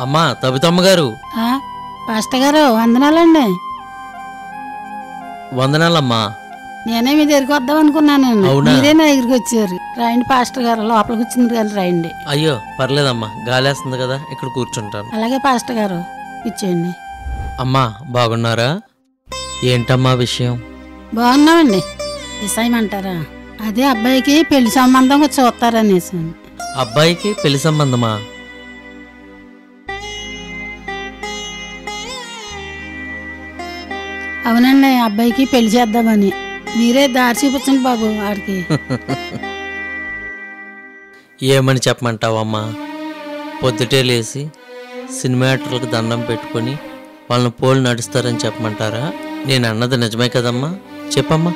అమ్మా తబితమ్మ గారు. పాస్టర్ గారు వందనాలండి. వందనాలమ్మా. నేనే మీ దగ్గరికి వద్దాం అనుకున్నాను. మీరే నా దగ్గరికి వచ్చారు. రాయండి పాస్టర్ గారు, లోపలికి వచ్చింది కానీ రాయండి. అయ్యో పర్లేదమ్మా, గాలేస్తుంది కదా, ఇక్కడ కూర్చుంటాను. అలాగే పాస్టర్ గారు ఇచ్చేయండి. అమ్మా బాగున్నారా? ఏంటమ్మా విషయం? బాగున్నామండి. విషయమంటారా? అదే అబ్బాయికి పెళ్లి సంబంధం చూస్తారనేసి. అబ్బాయికి పెళ్లి సంబంధమా? అవునండి, అబ్బాయికి పెళ్లి చేద్దామని. మీరే దారి చూపించండి బాబు వాడికి. ఏమని చెప్పమంటావమ్మా? పొద్దుటే లేచి సినిమాటర్లకు దండం పెట్టుకుని వాళ్ళని పోలు నడుస్తారని చెప్పమంటారా? నేను అన్నది నిజమే కదమ్మా, చెప్పమ్మా.